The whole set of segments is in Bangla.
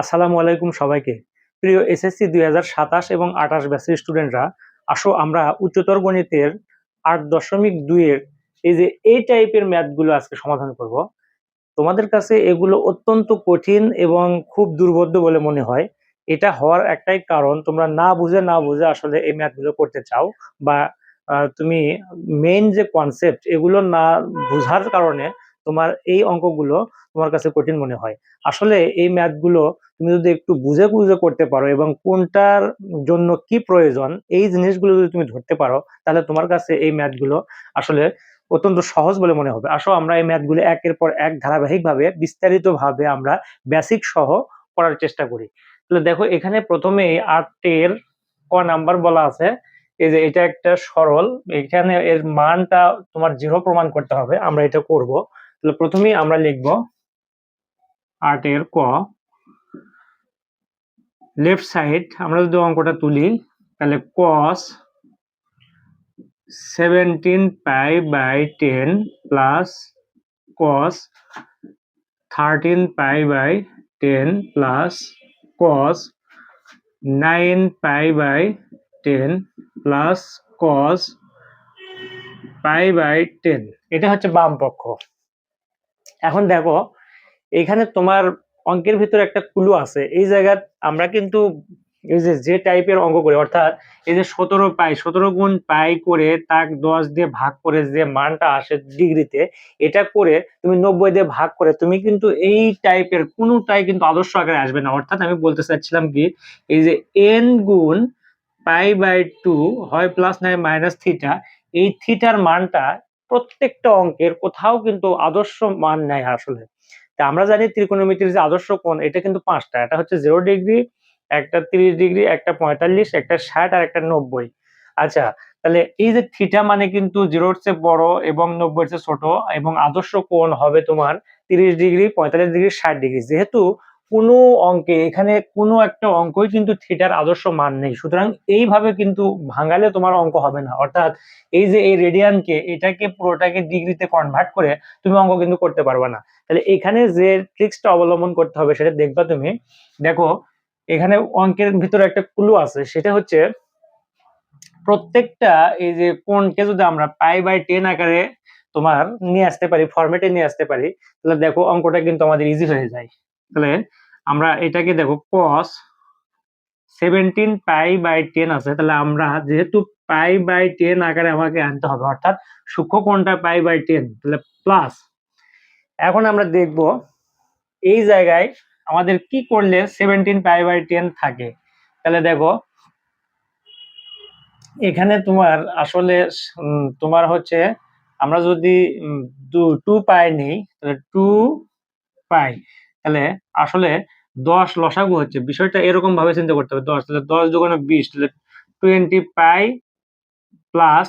আসসালামু আলাইকুম সবাইকে। প্রিয় এসএসসি 2027 এবং 28 ব্যাচের স্টুডেন্টরা, আসো আমরা উচ্চতর গণিতের 8.2 এর এই টাইপের ম্যাথগুলো আজকে সমাধান করব। তোমাদের কাছে এগুলো অত্যন্ত কঠিন এবং খুব দুর্বোধ্য বলে মনে হয়। এটা হওয়ার একটাই কারণ, তোমরা না বুঝে আসলে এই ম্যাথগুলো করতে চাও, বা তুমি মেইন যে কনসেপ্ট এগুলো না বোঝার কারণে তোমার এই অঙ্কগুলো তোমার কাছে কঠিন মনে হয়। আসলে এই ম্যাথগুলো তুমি যদি একটু বুঝে বুঝে করতে পারো এবং কোনটার জন্য কি প্রয়োজন এই জিনিসগুলো যদি তুমি ধরতে পারো, তাহলে তোমার কাছে এই ম্যাথগুলো আসলে অত্যন্ত সহজ বলে মনে হবে। আসো আমরা এই ম্যাথগুলো একের পর এক ধারাবাহিকভাবে বিস্তারিতভাবে আমরা বেসিক সহ করার চেষ্টা করি। তাহলে দেখো, এখানে প্রথমেই 8 এর ক নাম্বার বলা আছে। এই যে এটা একটা সরল, এখানে এর মানটা তোমার 0 প্রমাণ করতে হবে, আমরা এটা করব। তাহলে প্রথমেই আমরা লিখব 8 এর ক, লেফট সাইড আমরা যদি অঙ্কটা তুলি তাহলে cos 17 pi by 10 plus cos 13 pi by 10 plus cos 9 pi by 10 plus cos pi by 10, এটা হচ্ছে বাম পক্ষ। এখন দেখো, এখানে তোমার অঙ্কের ভিতরে একটা ক্লু আছে। এই জায়গায় আমরা কিন্তু এই যে টাইপের অঙ্ক করি, অর্থাৎ এই যে 17 গুণ পাই করে তাক 10 দিয়ে ভাগ করে যে মানটা আসে ডিগ্রিতে, এটা করে তুমি 90 দিয়ে ভাগ করে তুমি কিন্তু এই টাইপের কোনোটাই কিন্তু আদর্শ আকারে আসবে না। অর্থাৎ আমি বলতে চাচ্ছিলাম কি, এই যে n গুণ পাই বাই 2 হয় প্লাস নাই মাইনাস থিটা, এই থিটার মানটা প্রত্যেকটা অঙ্কের কোথাও কিন্তু আদর্শ মান নেয় আসলে। তা আমরা জানি ত্রিকোণমিতির যে আদর্শ কোণ এটা কিন্তু 5টা, এটা হচ্ছে 0 ডিগ্রি, একটা 30 ডিগ্রি, একটা 45, একটা 60 আর একটা 90। আচ্ছা, তাহলে এই যে থিটা মানে কিন্তু 0-র চেয়ে বড় এবং 90-এর চেয়ে ছোট, এবং আদর্শ কোণ হবে তোমার 30 ডিগ্রি, 45 ডিগ্রি, 60 ডিগ্রি। যেহেতু কোনো অঙ্কে এখানে কোনো একটা অঙ্কই কিন্তু থিটার আদর্শ মান নেই, সুতরাং এইভাবে কিন্তু ভাঙালে তোমার অঙ্ক হবে না। অর্থাৎ এই যে এই রেডিয়ানকে এটাকে পুরোটাকে ডিগ্রিতে কনভার্ট করে তুমি অঙ্ক কিন্তু করতে পারবে না। তাহলে এখানে যে ট্রিক্সটা অবলম্বন করতে হবে সেটা দেখবা তুমি। দেখো, এখানে অঙ্কের ভিতরে একটা ক্লু আছে, সেটা হচ্ছে প্রত্যেকটা এই যে কোণকে যদি আমরা পাই বাই 10 আকারে তোমার নিয়ে আসতে পারি, ফরম্যাটে নিয়ে আসতে পারি, তাহলে দেখো অঙ্কটা কিন্তু আমাদের ইজি হয়ে যায়। তাহলে আমরা এটাকে দেখো cos 17 পাই বাই 10 আছে, তাহলে আমরা যেহেতু পাই বাই 10 আকারে আমাকে আনতে হবে, অর্থাৎ সূক্ষ্ম কোণটা পাই বাই 10, তাহলে প্লাস। এখন আমরা দেখব এই জায়গায় আমাদের কি করলে 17 পাই বাই 10 থাকে। তাহলে দেখো, এখানে তোমার আসলে তোমার হচ্ছে আমরা যদি 2 পাই নেই, তাহলে 2 পাই, তাহলে আসলে 10 লসাগু হচ্ছে। বিষয়টা এরকম ভাবে চিন্তা করতে হবে, 10 তাহলে 10 দুগুণে 20, তাহলে 20 পাই প্লাস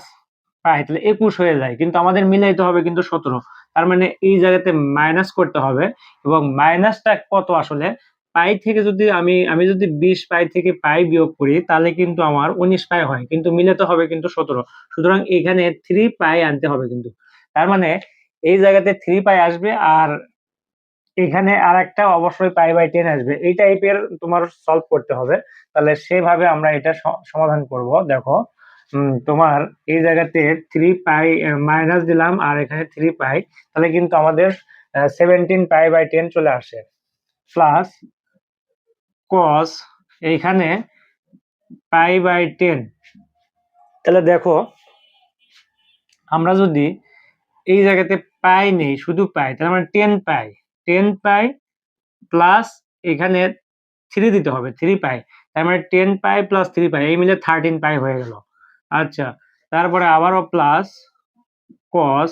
পাই, তাহলে 21 হয়ে যায়। কিন্তু আমাদের মিলাইতে হবে কিন্তু 17, তার মানে এই জায়গাতে মাইনাস করতে হবে। এবং মাইনাসটা কত আসলে, পাই থেকে যদি আমি যদি 20 পাই থেকে পাই বিয়োগ করি তাহলে কিন্তু আমার 19 পাই হয়, কিন্তু মিলাতে হবে কিন্তু 17। সুতরাং এখানে 3 পাই আনতে হবে কিন্তু। তার মানে এই জায়গাতে 3 পাই আসবে, আর এখানে আর একটা অবশ্যই পাই বাই 10 আসবে। এই টাইপের তোমার সলভ করতে হবে। তাহলে সেভাবে আমরা এটা সমাধান করব। দেখো, তোমার এই জায়গাতে 3 পাই মাইনাস দিলাম, আর এখানে 3 পাই, তাহলে কিন্তু আমাদের 17 পাই বাই 10 চলে আসে, প্লাস cos এইখানে পাই বাই 10। তাহলে দেখো, আমরা যদি এই জায়গাতে পাই নেই, শুধু পাই, তাহলে আমরা 10 পাই প্লাস এখানে 3 দিতে হবে, 3 পাই, তার মানে 10 পাই প্লাস 3 পাই, এই মিলে 13 পাই হয়ে গেল। আচ্ছা, তারপরে আবারও প্লাস cos,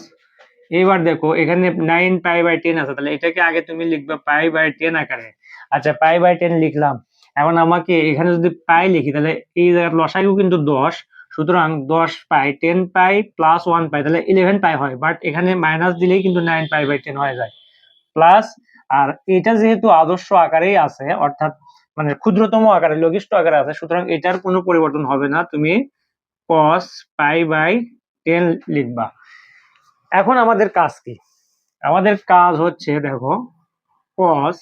এইবার দেখো এখানে 9 পাই বাই 10 আছে, তাহলে এটাকে আগে তুমি লিখবে পাই বাই 10 আকারে। আচ্ছা, পাই বাই 10 লিখলাম। এখন আমাকে এখানে যদি পাই লিখি, তাহলে এই জায়গার লসাগু কিন্তু 10, সুতরাং 10 পাই 10 পাই প্লাস 1 পাই, তাহলে 11 পাই হয়। বাট এখানে মাইনাস দিলেই কিন্তু 9 পাই বাই 10 হয়ে যায়, প্লাস। আর এটা যেহেতু আদর্শ আকারেই আছে, অর্থাৎ মানে ক্ষুদ্রতম আকারে লঘিষ্ঠ আকারে আছে, সুতরাং এটার কোনো পরিবর্তন হবে না, তুমি cos পাই বাই 10 লিখবা। এখন আমাদের কাজ কি? আমাদের কাজ হচ্ছে দেখো, cos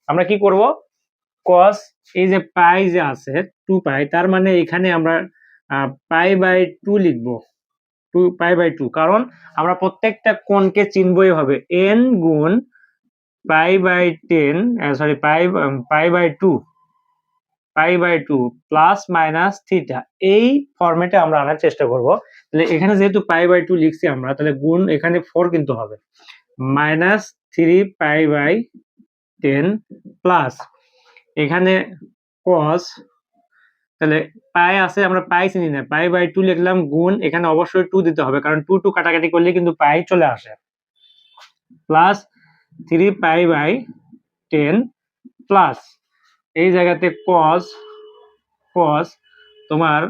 আমরা কি করব, কস এই যে পাই যে আছে 2 পাই, তার মানে এখানে আমরা পাই বাই 2 লিখবো, 2 পাই বাই 2, কারণ আমরা প্রত্যেকটা কোণকে চিনবই হবে n গুণ pi by 10, sorry pi by 2, pi by 2 plus minus theta, এই ফরম্যাটে আমরা আনার চেষ্টা করব। তাহলে এখানে যেহেতু পাই বাই 2 লিখছি আমরা, তাহলে গুণ এখানে 4 কিন্তু হবে, মাইনাস 3 পাই বাই 10 প্লাস এখানে cos, তাহলে পাই আছে, আমরা পাই চিনি না, পাই বাই 2 লিখলাম, গুণ এখানে অবশ্যই 2 দিতে হবে, কারণ 2 2 কাটাকাটি করলে কিন্তু পাই চলে আসে, প্লাস 3 পাই বাই 10 প্লাস এই জায়গাতে cos তোমার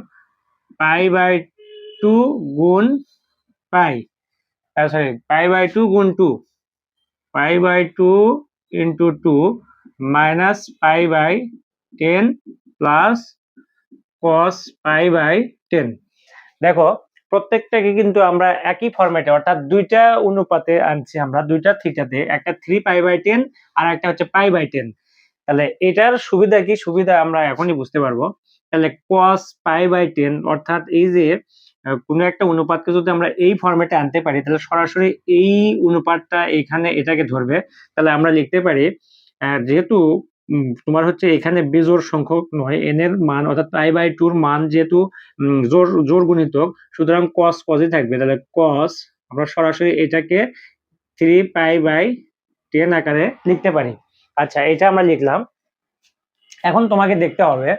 পাই বাই 2 গুণ পাই, সরি পাই বাই 2 গুণ 2, pi by 2 into 2 minus pi by 10 plus cos pi by 10। দেখো প্রত্যেকটাকে কিন্তু আমরা একই ফরম্যাটে, অর্থাৎ দুইটা অনুপাতে আনছি আমরা, দুইটা থিটাতে, একটা 3 পাই বাই 10 আর একটা হচ্ছে পাই বাই 10। তাহলে এটার সুবিধা কি, সুবিধা আমরা এখনই বুঝতে পারবো। তাহলে cos পাই বাই 10, অর্থাৎ এই যে কোনো একটা অনুপাতকে যদি আমরা এই ফরম্যাটে আনতে পারি, তাহলে সরাসরি এই অনুপাতটা এখানে এটাকে ধরবে। তাহলে আমরা লিখতে পারি যেহেতু তোমার হচ্ছে এখানে বেজোড় সংখ্যক নয়, n এর মান অর্থাৎ পাই বাই 2 এর মান যেহেতু জোড় গুণিতক, সুতরাং cos ই থাকবে। তাহলে cos আমরা সরাসরি এটাকে 3 পাই বাই 10 আকারে লিখতে পারি। আচ্ছা, এটা আমরা লিখলাম। এখন তোমাকে দেখতে হবে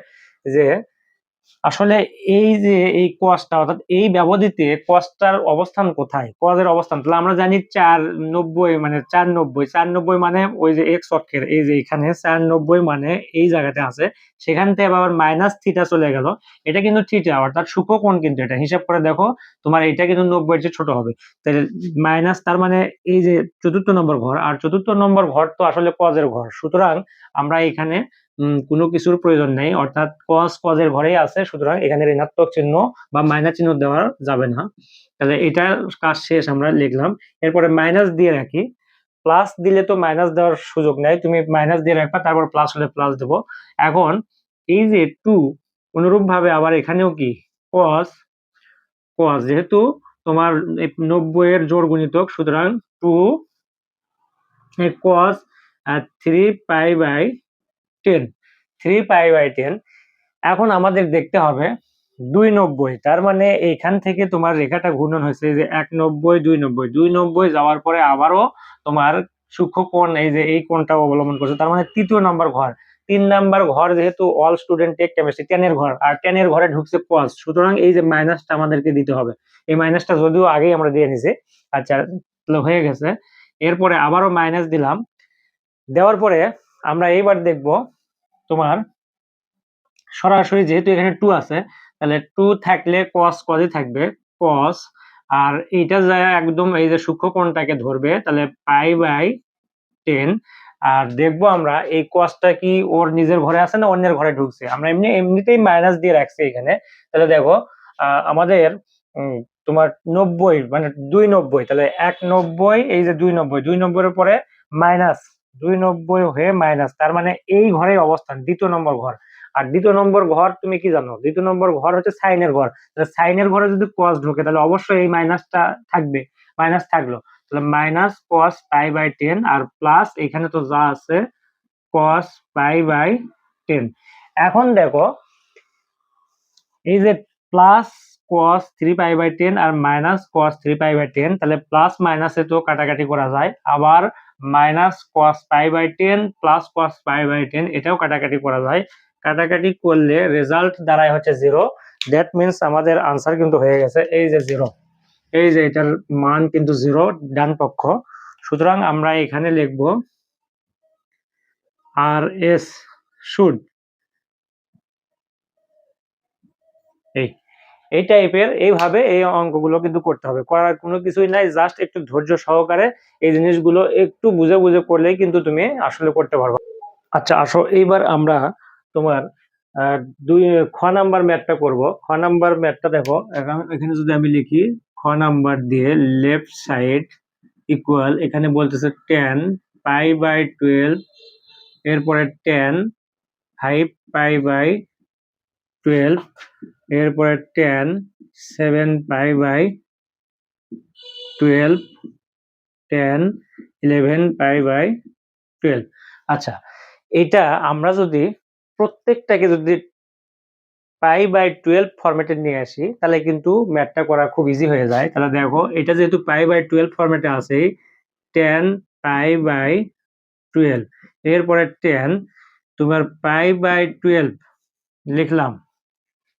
যে আসলে এই যে এই কসটা, অর্থাৎ এই ব্যবধিতে কসটার অবস্থান কোথায়, কজের অবস্থান। তাহলে আমরা জানি 490, মানে 490 মানে ওই যে এক্স অক্ষের এই যে এখানে 490 মানে এই জায়গাতে আছে, সেখান থেকে আবার মাইনাস থিটা চলে গেল, এটা কিন্তু থিটা অর্থাৎ সূক্ষ্মকোণ, কিন্তু এটা হিসাব করে দেখো তোমার এটা কিন্তু 90 এর চেয়ে ছোট হবে। তাহলে মাইনাস, তার মানে এই যে চতুর্থ নম্বর ঘর, আর চতুর্থ নম্বর ঘর তো আসলে কজের ঘর, সুতরাং আমরা এখানে কোনো কিছুর প্রয়োজন নেই, অর্থাৎ কজের ঘরেই আছে, সুতরাং এখানে ঋণাত্মক চিহ্ন বা মাইনাস চিহ্ন দেওয়া যাবে না। তাহলে এটা কাজ শেষ, আমরা লিখলাম। এরপরে মাইনাস দিয়ে রাখি, প্লাস দিলে তো মাইনাস দেওয়ার সুযোগ নেই, তুমি মাইনাস দিয়ে রাখবা, তারপর প্লাস হলে প্লাস দেবো। এখন এই যে 2, অনুরূপ ভাবে আবার এখানেও কি cos যেহেতু তোমার 90 এর জোড় গুণিতক, সুতরাং 2 cos 3 pi by 10, 3 pi by 10। এখন আমাদের দেখতে হবে 290, তার মানে এইখান থেকে তোমার রেখাটা ঘূর্ণন হয়েছে যে 190 290 যাওয়ার পরে আবারও তোমার সূক্ষ্মকোণ এই যে এই কোণটা অবলম্বন করছে, তার মানে তৃতীয় নাম্বার ঘর, 3 নাম্বার ঘর, যেহেতু অল স্টুডেন্ট টেক কেমিস্ট্রি 10 এর ঘর, আর 10 এর ঘরে ঢুকছে cos, সুতরাং এই যে মাইনাসটা আমাদেরকে দিতে হবে, এই মাইনাসটা যদিও আগেই আমরা দিয়ে নিছি। আচ্ছা, হয়ে গেছে। এরপরে আবারও মাইনাস দিলাম, দেওয়ার পরে আমরা এইবার দেখব তোমার সরাসরি যেহেতু এখানে 2 আছে, তাহলে 2 থাকলে cosই থাকবে, cos, আর এইটা যায় একদম এই যে সূক্ষ্মকোণটাকে ধরবে, তাহলে পাই বাই 10। আর দেখবো আমরা এই cosটা কি ওর নিজের ঘরে আছে না অন্যের ঘরে ঢুকছে, আমরা এমনিতেই মাইনাস দিয়ে রাখছি এখানে। তাহলে দেখো আমাদের তোমার 90 মানে 290, তাহলে 190, এই যে 290 এর পরে মাইনাস 290 হয়ে মাইনাস, তার মানে এই ঘরের অবস্থান দ্বিতীয় নম্বর ঘর। আর দ্বিতীয় নম্বর ঘর তুমি কি জানো, দ্বিতীয় নম্বর ঘর হচ্ছে সাইনের ঘর, তাহলে সাইনের ঘরে যদি cos ঢোকে তাহলে অবশ্যই এই মাইনাসটা থাকবে, মাইনাস থাকলো, তাহলে মাইনাস cos পাই বাই 10 আর প্লাস এখানে তো যা আছে cos পাই বাই 10। এখন দেখো এই যে প্লাস cos 3 পাই বাই 10 আর মাইনাস cos 3 পাই বাই 10, তাহলে প্লাস মাইনাসে তো কাটাকাটি করা যায়, আবার minus cos pi by 10 plus cos pi by 10 এটাও কাটাকাটি করা যায়, কাটাকাটি করলে রেজাল্ট দাঁড়ায় হচ্ছে 0। দ্যাট মিন্স আমাদের আনসার কিন্তু হয়ে গেছে এই যে 0, এই যে এটার মান কিন্তু 0 ডান পক্ষ। সুতরাং আমরা এখানে লিখব আর এস শুড, এই টাইপের, এইভাবে এই অঙ্কগুলো কিন্তু করতে হবে, করার কোনো কিছুই নাই, জাস্ট একটু ধৈর্য সহকারে এই জিনিসগুলো একটু বুঝে বুঝে করলেই কিন্তু তুমি আসলে করতে পারবে। আচ্ছা আসো, এইবার আমরা তোমার খ নাম্বার ম্যাথটা করব। খ নাম্বার ম্যাথটা দেখো, এখানে যদি আমি লিখি খ নাম্বার দিয়ে লেফট সাইড ইকুয়াল, এখানে বলতেছে 10 পাই বাই 12, এরপরে 10 5 পাই বাই 12, এরপরে 10 7 পাই বাই 12, 10 11 পাই বাই 12। আচ্ছা, এটা আমরা যদি প্রত্যেকটাকে যদি পাই বাই 12 ফরম্যাটে নিয়ে আসি তাহলে কিন্তু ম্যাথটা করা খুব ইজি হয়ে যায়। তাহলে দেখো এটা যেহেতু পাই বাই 12 ফরম্যাটে আছে, 10 পাই বাই 12, এরপরে 10 তোমার পাই বাই 12 লিখলাম,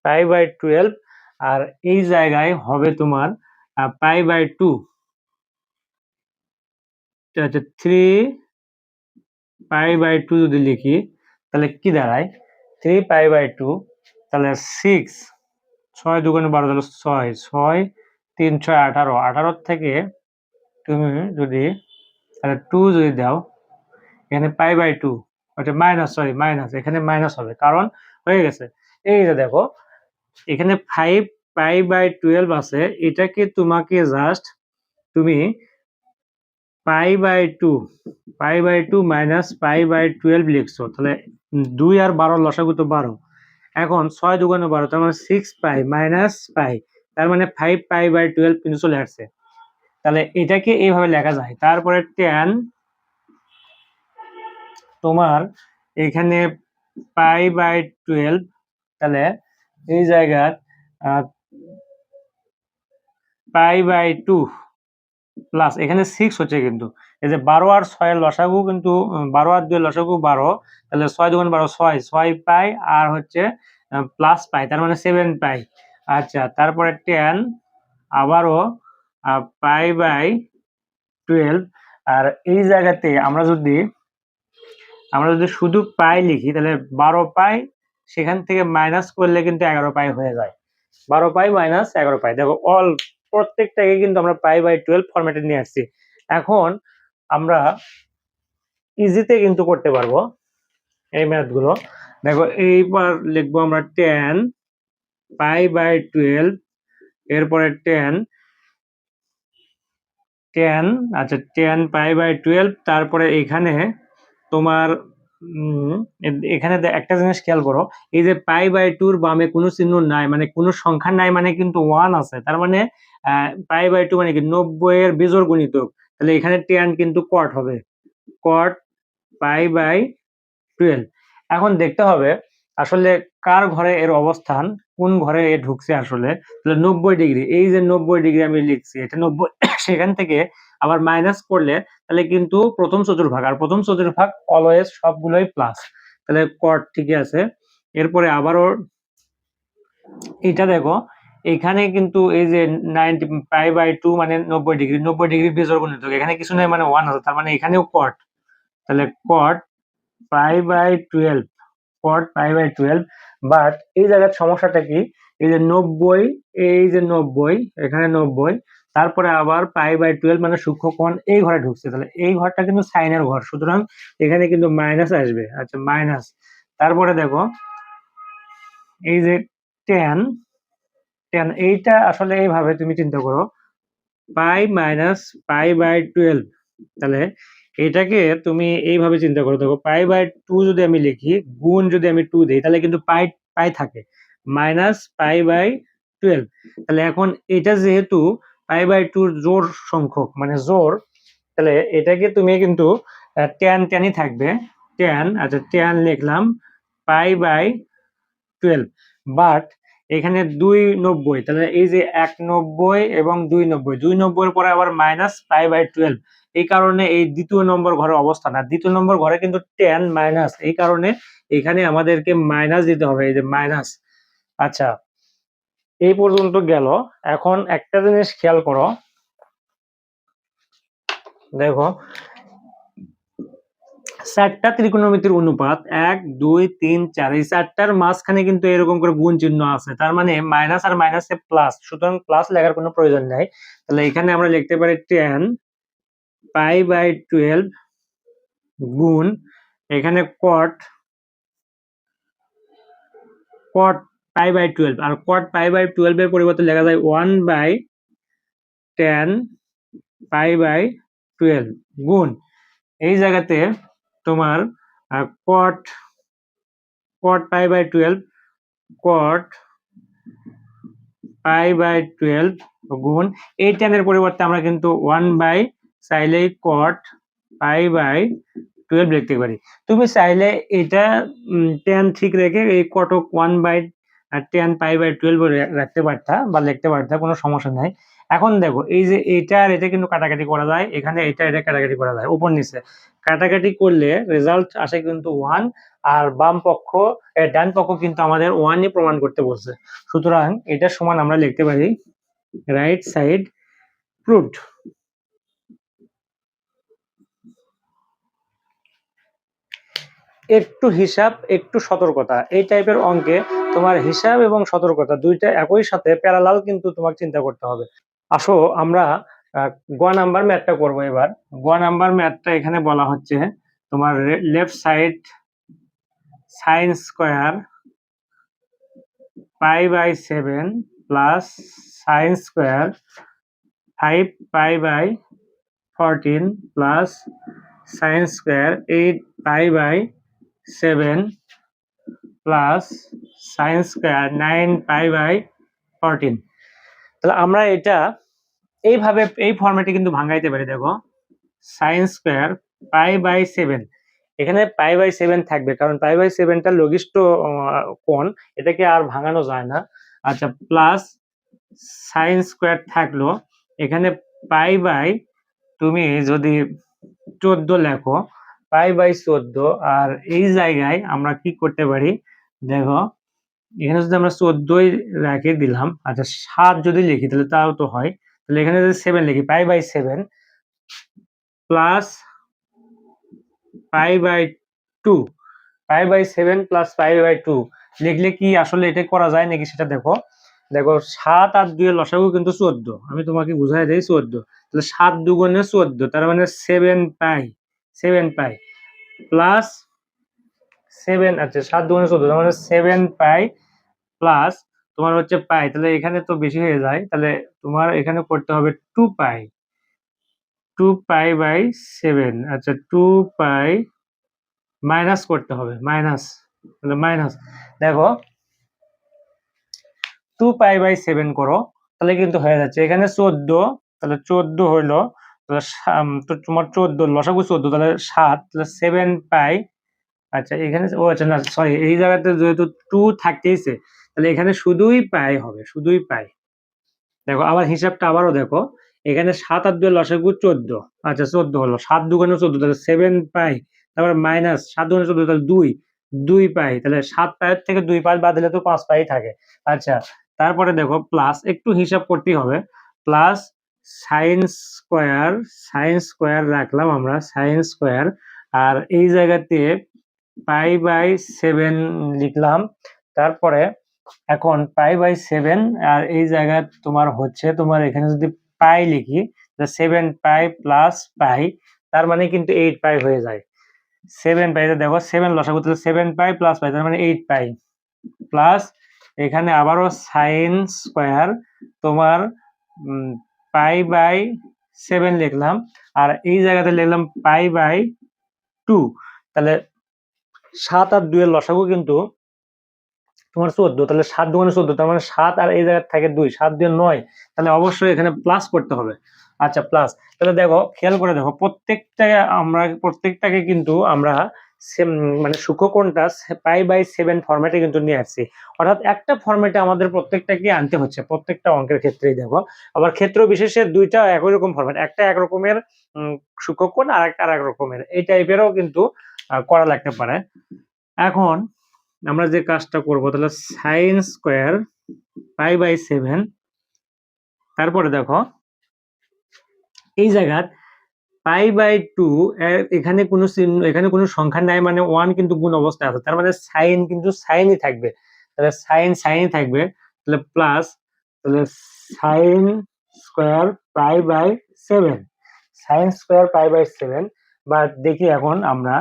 পাই বাই 12, আর এই জায়গায় হবে তোমার পাই বাই 2, আচ্ছা 3 পাই বাই 2 যদি লিখি তাহলে কি দাঁড়ায়, 3 পাই বাই 2, তাহলে 6, 6 দুগুণে 12, তাহলে 6, 6 3 6 18, 18 থেকে তুমি যদি তাহলে 2 যদি দাও, এখানে পাই বাই 2, আচ্ছা মাইনাস, সরি মাইনাস, এখানে মাইনাস হবে কারণ হয়ে গেছে। এই যে দেখো এখানে 5 পাই বাই 12 আছে, এটাকে তোমাকে জাস্ট তুমি pi by 2, pi by 2 minus pi by 12 লিখছো, তাহলে 2 আর 12 লসাগু তো 12, এখন 6 দুগুণে 12, তার মানে 6 পাই মাইনাস পাই, তার মানে 5 পাই বাই 12 কিন্তু চলে আসছে। তাহলে এটাকে এইভাবে লেখা যায়। তারপরে 10 তোমার এখানে পাই বাই 12, তাহলে এই জায়গার পাই বাই 2 প্লাস এখানে 6 হচ্ছে, কিন্তু এই যে 12 আর 6 এর লসাগু কিন্তু 12 আর 2 এর লসাগু 12, তাহলে 6 দুগুণ 12, 6, 6 পাই আর হচ্ছে প্লাস পাই, তার মানে 7 পাই। আচ্ছা, তারপরে 10 আবারও পাই বাই 12, আর এই জায়গাতে আমরা যদি শুধু পাই লিখি তাহলে 12 পাই, সেখান থেকে মাইনাস করলে কিন্তু 11 পাই হয়ে যায়। 12 পাই মাইনাস 11 পাই, দেখো প্রত্যেকটাকে কিন্তু আমরা পাই বাই 12 ফরম্যাটে নিয়ে আসছি। এখন আমরা ইজিতে কিন্তু করতে পারবো এই ম্যাথ গুলো। দেখো এইবার লিখবো আমরা 10 পাই বাই 12, এরপরে 10, আচ্ছা 10 পাই বাই 12, তারপরে এখানে তোমার এখানে একটা জিনিস খেয়াল করো, এই যে পাই বাই 2 বামে কোনো চিহ্ন নাই, মানে কোনো সংখ্যা নাই, মানে কিন্তু 1 আছে, তার মানে পাই বাই 2 মানে কি 90 এর বিজোড় গুণিতক, তাহলে এখানে 10 কিন্তু কট হবে, কট পাই বাই 12। এখন দেখতে হবে আসলে কার ঘরে এর অবস্থান, কোন ঘরে এ ঢুকছে আসলে। তাহলে 90 ডিগ্রি, এই যে 90 ডিগ্রি আমি লিখছি, এটা 90, সেখান থেকে আবার মাইনাস করলে তাহলে কিন্তু প্রথম চতুর্ভাগ, আর প্রথম চতুর্ভাগ অলওয়েজ সবগুলোই প্লাস, তাহলে কট ঠিকই আছে। এরপরে আবারও এটা দেখো এখানে কিন্তু এই যে 90 পাই বাই 2 মানে 90 ডিগ্রি, 90 ডিগ্রি বিজোড় গুণিতক, এখানে কিছু নাই মানে 1 আছে, তার মানে এখানেও কট, তাহলে cot pi by 12, cot pi by 12। But এই জায়গার সমস্যাটা কি, এই যে 90, এই যে 90, এখানে 90, তারপরে আবার পাই বাই 12 মানে সূক্ষ্মকোণ এই ঘরে ঢুকছে, তাহলে এই ঘরটা কিন্তু সাইনের ঘর, সুতরাং এখানে কিন্তু মাইনাস আসবে। আচ্ছা মাইনাস, তারপরে দেখো এই যে 10, এইটা আসলে এইভাবে তুমি চিন্তা করো, পাই মাইনাস পাই বাই 12, তাহলে এটাকে তুমি এইভাবে চিন্তা করো, দেখো পাই বাই 2 যদি আমি লিখি, গুণ যদি আমি 2 দিই, তাহলে কিন্তু পাই পাই থাকে, মাইনাস পাই বাই 12, তাহলে এখন এটা যেহেতু পাই বাই 2 জোড় সংখ্যক মানে জোড়, তাহলে এটাকে তুমি কিন্তু tan tanই থাকবে, tan, আচ্ছা tan লিখলাম পাই বাই 12, বাট এখানে 290, তাহলে এই যে 190 এবং 290, 290 এর পরে আবার মাইনাস পাই বাই 12, এই কারণে এই দ্বিতীয় নম্বর ঘরে অবস্থান, আর দ্বিতীয় নম্বর ঘরে কিন্তু 10 মাইনাস, এই কারণে এখানে আমাদেরকে মাইনাস দিতে হবে, এই যে মাইনাস। আচ্ছা এই পর্যন্ত গেল। এখন একটা জিনিস খেয়াল করো, দেখো 4টা ত্রিকোণমিতির অনুপাত 1 2 3 4, এই 4টার মাঝখানে কিন্তু এরকম করে গুণ চিহ্ন আছে, তার মানে মাইনাস আর মাইনাসে প্লাস, সুতরাং প্লাস লেখার কোনো প্রয়োজন নাই। তাহলে এখানে আমরা লিখতে পারি 10 পাই বাই 12 গুণ এখানে কট pi by 12, R caught pi by 12 এর পরিবর্তে লেখা যায় 1 বাই 10 পাই বাই 12 গুণ এই জায়গাতে তোমার cot cot pi by 12 cot pi by 12 গুণ এই tan এর পরিবর্তে আমরা কিন্তু 1 বাই চাইলেই cot পাই বাই 12 লিখতে পারি। তুমি চাইলে এটা tan ঠিক রেখে এই cot 1 by tan pi by 12 রাখতে পারতা বা লিখতে পারতা, কোনো সমস্যা নাই। এখন দেখো এই যে এটা আর এটা কিন্তু কাটাকাটি করা যায়, এখানে এটা কাটাকাটি করা যায়, উপর নিচে কাটাকাটি করলে রেজাল্ট আসে কিন্তু 1, আর বাম পক্ষ ডান পক্ষ কিন্তু আমাদের 1ই প্রমাণ করতে বলছে। সুতরাং এটা সমান আমরা লিখতে পারি রাইট সাইড প্রুভড। একটু হিসাব একটু সতর্কতা, এই টাইপের অঙ্কে তোমার হিসাব এবং সতর্কতা দুইটা একই সাথে প্যারালাল কিন্তু তোমাকে চিন্তা করতে হবে। আসো আমরা গ নাম্বার ম্যাথটা করবো এবার। গ নাম্বার ম্যাথটা এখানে বলা হচ্ছে তোমার left side sine square pi by 7 plus sine square 5 pi by 14 plus sine square 8 pi by 7 plus sine square 9 pi by 14। তাহলে আমরা এটা এইভাবে এই ফরম্যাটে কিন্তু ভাঙাইতে পারি। দেখো সাইন স্কোয়ার পাই বাই 7, এখানে পাই বাই 7 থাকবে কারণ পাই বাই 7টা লঘিষ্ঠ কোণ, এটাকে আর ভাঙানো যায় না। আচ্ছা, প্লাস সাইন স্কোয়ার থাকলো, এখানে পাই বাই তুমি যদি 14 লেখো পাই বাই 14, আর এই জায়গায় আমরা কি করতে পারি দেখো এখানে যদি আমরা 14ই রেখে দিলাম, আচ্ছা 7 যদি লিখি তাহলে তাও তো হয়, তাহলে এখানে যদি 7 লিখি pi by 7 plus pi by 2, pi by 7 plus pi by 2 লিখলে কি আসলে এটা করা যায় নাকি সেটা দেখো। দেখো 7 আর 2 এর লসাগু কিন্তু 14, আমি তোমাকে বুঝাই দেই 14, তাহলে 7 দুগুণে 14, তার মানে 7 পাই প্লাস 7, আচ্ছা 7 দুগুণে 14 তার মানে 7 পাই প্লাস তোমার হচ্ছে পাই, তাহলে এখানে তো বেশি হয়ে যায়, তাহলে তোমার এখানে করতে হবে 2 পাই বাই 7, আচ্ছা 2 পাই মাইনাস করতে হবে, মাইনাস, তাহলে মাইনাস দেখো 2 পাই বাই 7 করো তাহলে কিন্তু হয়ে যাচ্ছে এখানে 14, তাহলে 14 হইলো, তাহলে তো তোমার 14 লসাগু 14, তাহলে 7, তাহলে 7 পাই, আচ্ছা এখানে ও আচ্ছা না সরি এই জায়গাতে যেহেতু 2 থাকতেইছে তাহলে এখানে শুধুই পাই হবে, শুধুই পাই। দেখো আবার হিসাবটা আবারও দেখো, এখানে 7 আর 2 লসাগু 14, আচ্ছা 14 হলো, 7 দুগুণে 14 তাহলে 7 পাই, তারপর মাইনাস 7 দুগুণে 14 তাহলে 2 পাই, তাহলে 7 পাইয়ের থেকে 2 পাই বাদ দিলে তো 5 পাই থাকে। আচ্ছা তারপরে দেখো প্লাস একটু হিসাব করতেই হবে, প্লাস সাইন স্কোয়ার রাখলাম আমরা, সাইন স্কোয়ার, আর এই জায়গাতে পাই বাই 7 লিখলাম, তারপরে এখন পাই বাই 7 আর এই জায়গায় তোমার হচ্ছে তোমার এখানে যদি পাই লিখি 7 পাই প্লাস পাই, তার মানে কিন্তু 8 পাই হয়ে যায়। 7 পাই দেখো 7 লসাগু, তাহলে 7 পাই প্লাস পাই তার মানে 8 পাই, প্লাস এখানে আবারও সাইন স্কোয়ার তোমার পাই বাই 7 লিখলাম, আর এই জায়গাতে লিখলাম পাই বাই 2, তাহলে 7 আর 2 এর লসাগু কিন্তু তোমার 14, তাহলে 7 দুগুণে 14, তার মানে 7 আর এই জায়গায় থাকে 2, 7 দিয়ে 9, তাহলে অবশ্যই এখানে প্লাস করতে হবে। আচ্ছা প্লাস, তাহলে দেখো খেয়াল করে দেখো প্রত্যেকটাকে কিন্তু আমরা মানে সূক্ষ্মকোণটা পাই বাই 7 ফরম্যাটে কিন্তু নিয়ে আসছি, অর্থাৎ একটা ফরম্যাটে আমাদের প্রত্যেকটাকে আনতে হচ্ছে প্রত্যেকটা অঙ্কের ক্ষেত্রেই। দেখো আবার ক্ষেত্র বিশেষে দুইটা একই রকম ফরম্যাট, একটা এক রকমের সূক্ষ্মকোণ আর একটা আর এক রকমের, এই টাইপেরও কিন্তু করা লাগতে পারে। এখন আমরা যে কাজটা করব তাহলে সাইন স্কোয়ার পাই বাই 7, তারপরে দেখো এই জায়গার পাই বাই 2 এখানে কোনো চিহ্ন, এখানে কোনো সংখ্যা নাই, মানে 1 কিন্তু গুণ অবস্থায় আছে, তার মানে সাইন কিন্তু সাইনই থাকবে, তাহলে সাইনই থাকবে, তাহলে প্লাস, তাহলে sine square pi by 7, sine square pi by 7, বা দেখি এখন আমরা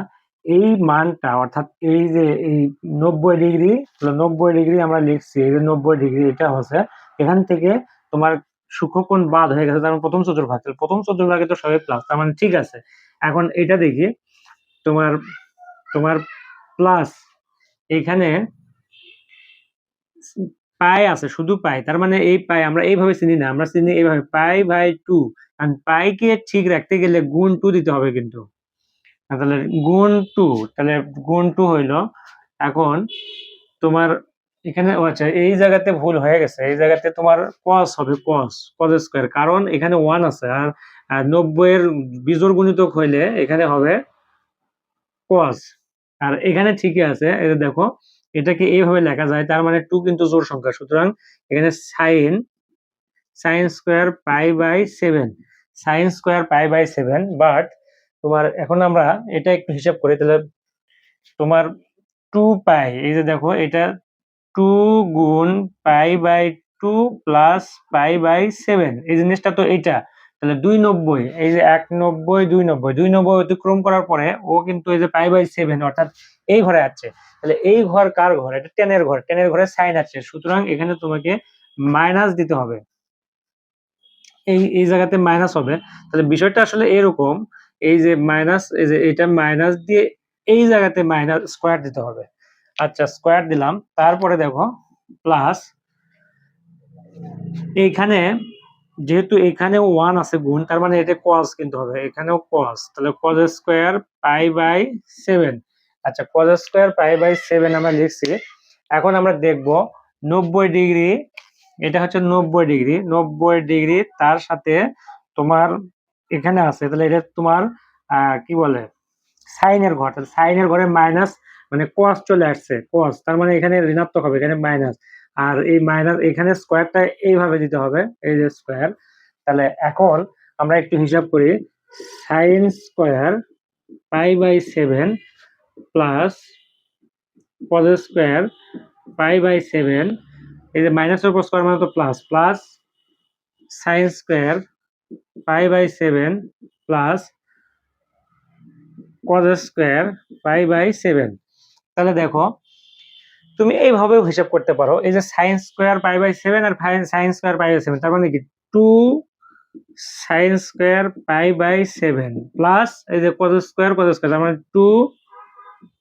এই মানটা অর্থাৎ এই যে এই 90 ডিগ্রি আমরা লিখছি, এই যে 90 ডিগ্রি এটা হচ্ছে এখান থেকে তোমার সূক্ষ্মকোণ বাদ হয়ে গেছে, তার মানে প্রথম চতুর্ভাগ, প্রথম চতুর্ভাগে তো সবাই প্লাস, তার মানে ঠিক আছে। এখন এটা দেখি তোমার প্লাস এইখানে পাই আছে, শুধু পাই, তার মানে এই পাই আমরা এইভাবে চিনি না, আমরা চিনি এইভাবে পাই বাই 2। আর পাইকে ঠিক রাখতে গেলে গুণ 2 দিতে হবে কিন্তু। তাহলে গুণ 2, তাহলে গুণ 2 হইলো। এখন তোমার এখানে আচ্ছা এই জায়গাতে ভুল হয়ে গেছে, এই জায়গাতে তোমার cos হবে, cos স্কয়ার, কারণ এখানে 1 আছে। আর 90 এর বিজোড় গুণিতক হইলে এখানে হবে cos। আর এখানে ঠিকই আছে, এই যে দেখো এটাকে এইভাবে লেখা যায়, তার মানে 2 কিন্তু জোড় সংখ্যা, সুতরাং এখানে sin square pi by 7, sin square pi by 7। But তোমার এখন আমরা এটা একটু হিসাব করি, তাহলে তোমার 2 পাই, এই যে দেখো এটা 2 গুণ pi by 2 plus pi by 7, এই জিনিসটা তো এইটা। তাহলে 290, এই যে 190 290 290 অতিক্রম করার পরে ও কিন্তু এই যে পাই বাই 7 অর্থাৎ এই ঘরে আছে। তাহলে এই ঘর কার ঘর? এটা 10 এর ঘর, 10 এর ঘরে সাইন আছে, সুতরাং এখানে তোমাকে মাইনাস দিতে হবে, এই জায়গাতে মাইনাস হবে। তাহলে বিষয়টা আসলে এরকম, এই যে মাইনাস, এই যে এটা মাইনাস দিয়ে এই জায়গাতে মাইনাস স্কয়ার দিতে হবে। আচ্ছা স্কয়ার দিলাম, তারপরে দেখো প্লাস, এইখানে যেহেতু এখানে 1 আছে গুণ, তার মানে এটা cos কিন্তু হবে, এখানেও cos, তাহলে cos স্কয়ার পাই বাই 7। আচ্ছা cos স্কয়ার পাই বাই 7 আমরা লিখছি। এখন আমরা দেখব 90 ডিগ্রি, এটা হচ্ছে 90 ডিগ্রি, 90 ডিগ্রি তার সাথে তোমার এখানে আছে, তাহলে এটা তোমার কি বলে সাইনের ঘর, তাহলে সাইনের ঘরে মাইনাস মানে cos চলে আসছে, cos, তার মানে এখানে ঋণাত্মক হবে, এখানে মাইনাস। আর এই মাইনাস এখানে স্কয়ারটা এইভাবে দিতে হবে, এই যে স্কয়ার। তাহলে এখন আমরা একটু হিসাব করি, sine square pi by 7 plus cos square pi by 7, এই যে মাইনাসের উপর স্কয়ার মানে তো plus, plus sine square pi by 7 plus cos square pi by 7। তাহলে দেখো তুমি এইভাবেও হিসাব করতে পারো, এই যে সাইন স্কয়ার পাই বাই 7 আর সাইন স্কয়ার পাই বাই 7, তার মানে কি 2 sine square pi by 7 plus এই যে cos স্কয়ার তার মানে 2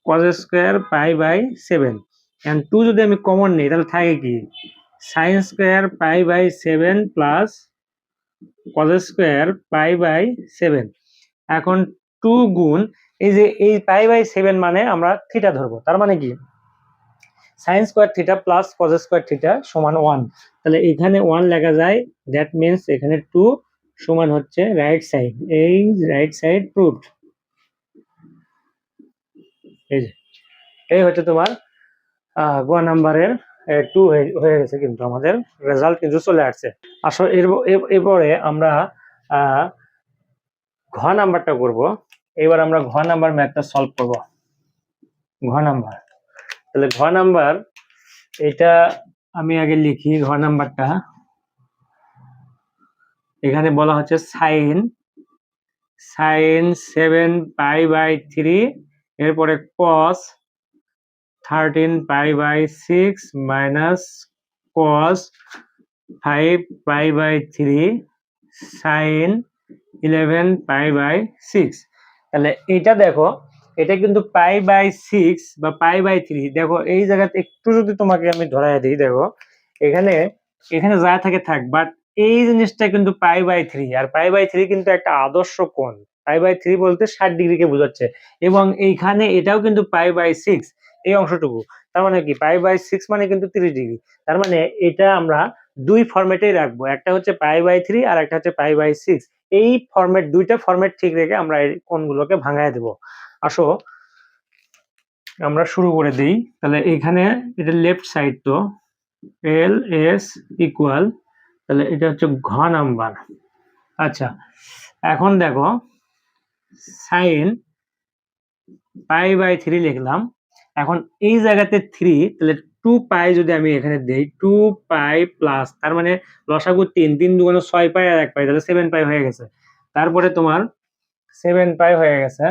cos square pi by 7। And 2 যদি আমি কমন নেই তাহলে থাকে কি sine square pi by 7 plus cos square pi by 7। এখন 2 গুণ এই যে এই পাই বাই 7 মানে আমরা থিটা ধরবো, তার মানে কি sine square theta plus cos square theta সমান 1। তাহলে এখানে 1 লেখা যায়, দ্যাট মিন্স এখানে 2 সমান হচ্ছে রাইট সাইড, এই রাইট সাইড প্রুভড। এই যে এই হচ্ছে তোমার গ নাম্বারের 2 হয়ে গেছে, কিন্তু আমাদের রেজাল্ট কিন্তু চলে আসছে। আসলে এরপরে আমরা ঘ নাম্বারটা করব। এবার আমরা ঘ নাম্বার ম্যাথটা সলভ করব। ঘ নাম্বার, তাহলে ঘ নাম্বার এটা আমি আগে লিখি। ঘ নাম্বারটা এখানে বলা হচ্ছে সাইন 7 পাই বাই 3, এরপরে cos 13 pi by 6 minus cos 5 pi by 3 sine 11 pi by 6। তাহলে এটা দেখো, এটা কিন্তু পাই বাই 6 বা পাই বাই 3, দেখো এই জায়গাতে একটু যদি তোমাকে আমি ধরাই দিই, দেখো এখানে এখানে যা থাকে থাক, বাট এই জিনিসটা কিন্তু পাই বাই 3, আর পাই বাই 3 কিন্তু একটা আদর্শ কোণ। পাই বাই 3 বলতে 60 ডিগ্রিকে বোঝাচ্ছে, এবং এইখানে এটাও কিন্তু পাই বাই 6, এই অংশটুকু, তার মানে কি পাই বাই 6 মানে কিন্তু 30 ডিগ্রি। তার মানে এটা আমরা দুই ফরম্যাটেই রাখবো, একটা হচ্ছে পাই বাই 3 আর একটা হচ্ছে পাই বাই 6। এই ফরম্যাট, দুইটা ফরম্যাট ঠিক রেখে আমরা এই কোণগুলোকে ভাঙায় দেব। আসো আমরা শুরু করে দিই। তাহলে এখানে এটা লেফট সাইড, তো এল এস ইকুয়াল, তাহলে এটা হচ্ছে ঘ নাম্বার। আচ্ছা এখন দেখো সাইন পাই বাই 3 লিখলাম, এখন এই জায়গাতে 3, তাহলে 2 পাই যদি আমি এখানে দেই, 2 পাই প্লাস, তার মানে লসাগু 3, 3 দুগুণ 6 পাই আর 1 পাই, তাহলে 7 পাই হয়ে গেছে। তারপরে তোমার 7 পাই হয়ে গেছে,